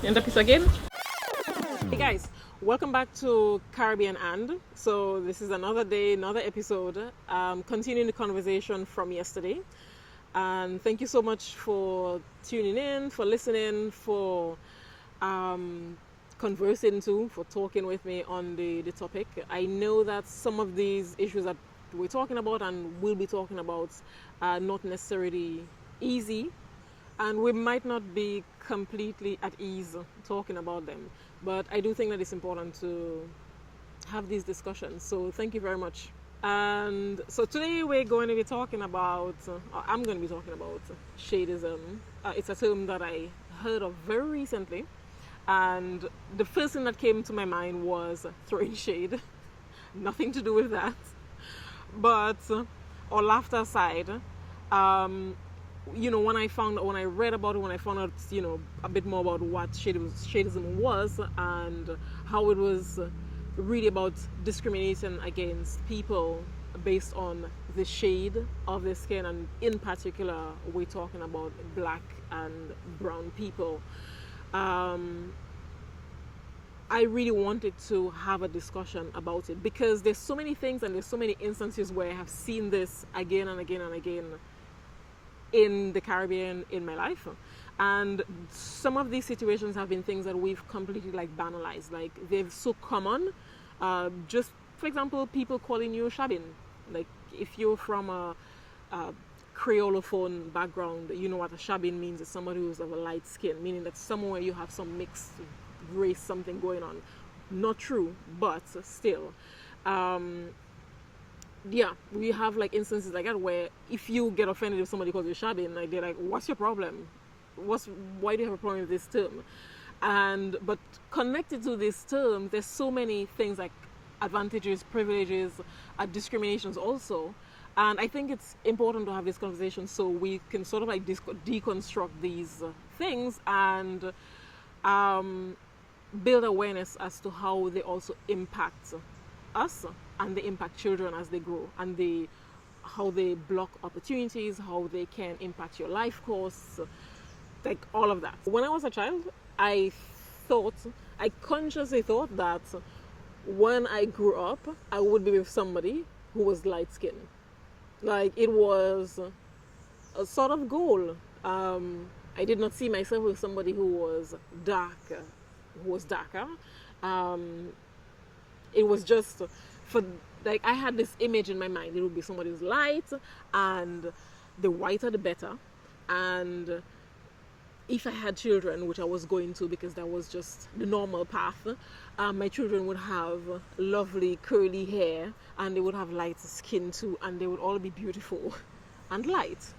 End up again. Hey guys, welcome back to Caribbean and. So this is another day, another episode, continuing the conversation from yesterday. And thank you so much for tuning in, for listening, for conversing too, for talking with me on the topic. I know that some of these issues that we're talking about and will be talking about are not necessarily easy, and we might not be completely at ease talking about them, but I do think that it's important to have these discussions. So thank you very much. And so today we're going to be talking about, I'm going to be talking about Shadeism. It's a term that I heard of very recently, and the first thing that came to my mind was throwing shade. Nothing to do with that, but all laughter aside, when I read about it, when I found out, a bit more about what Shadeism was and how it was really about discriminating against people based on the shade of their skin, and in particular, we're talking about black and brown people. I really wanted to have a discussion about it because there's so many things and there's so many instances where I have seen this again and again and again in the Caribbean in my life. And some of these situations have been things that we've completely banalized. Like, they're so common. Just, for example, people calling you Shabin. Like, if you're from a Creolophone background, you know what a Shabin means. It's somebody who's of a light skin, meaning that somewhere you have some mixed race, something going on. Not true, but still. We have instances like that where if you get offended if somebody calls you Shabin, they're like, what's your problem? Why do you have a problem with this term? But connected to this term, there's so many things like advantages, privileges, discriminations also. And I think it's important to have this conversation so we can sort of deconstruct these things and build awareness as to how they also impact us and they impact children as they grow, and how they block opportunities, how they can impact your life course, all of that. When I was a child, I consciously thought that when I grew up, I would be with somebody who was light skinned. It was a sort of goal. I did not see myself with somebody who was darker. It was just I had this image in my mind. It would be somebody who's light, and the whiter the better. And if I had children, which I was going to because that was just the normal path, my children would have lovely curly hair and they would have light skin too, and they would all be beautiful and light.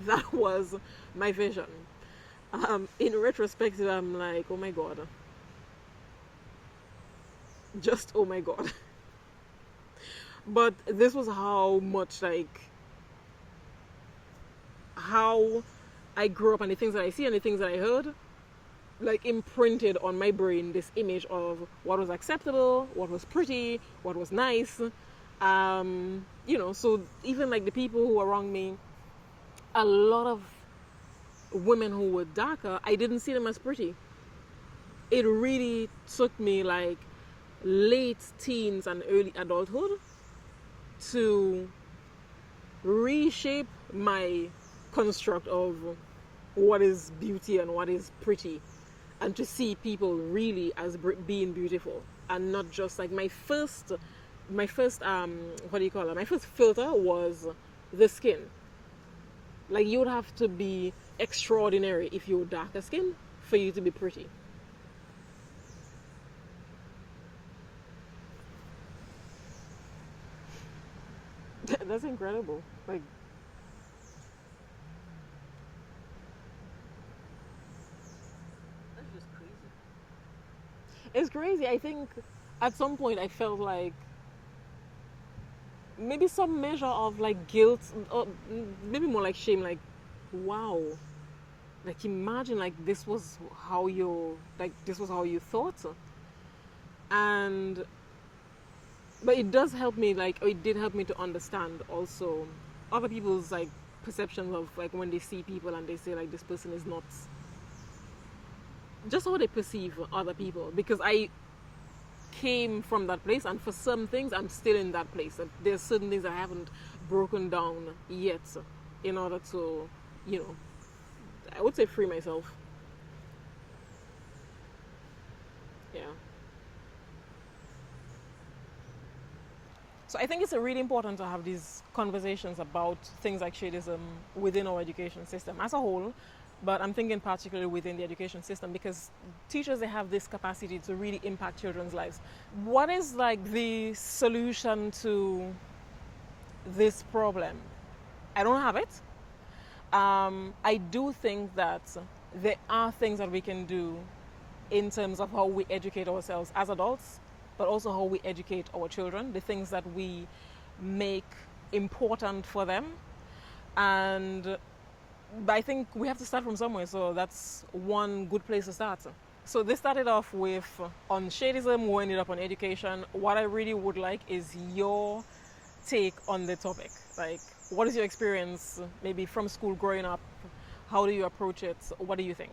That was my vision. In retrospect, I'm like, oh my God. Just oh my God. But this was how much how I grew up, and the things that I see and the things that I heard imprinted on my brain this image of what was acceptable, what was pretty, what was nice. So even the people who were around me, a lot of women who were darker, I didn't see them as pretty. It really took me late teens and early adulthood to reshape my construct of what is beauty and what is pretty, and to see people really as being beautiful, and not just my first filter was the skin. You would have to be extraordinary if you were darker skin for you to be pretty. That's incredible. That's just crazy. It's crazy. I think at some point I felt maybe some measure of guilt, or maybe more shame. Wow. Imagine this was how you thought. But it does help me, it did help me to understand also other people's perceptions of when they see people and they say this person is not just how they perceive other people, because I came from that place, and for some things I'm still in that place. There's certain things I haven't broken down yet in order to, you know, I would say free myself. Yeah. So I think it's really important to have these conversations about things like Shadeism within our education system as a whole, but I'm thinking particularly within the education system, because teachers, they have this capacity to really impact children's lives. What is like the solution to this problem? I don't have it. I do think that there are things that we can do in terms of how we educate ourselves as adults, but also how we educate our children, the things that we make important for them. And I think we have to start from somewhere, so that's one good place to start. So this started off with on Shadeism, we ended up on education. What I really would like is your take on the topic. Like, what is your experience maybe from school growing up? How do you approach it? What do you think?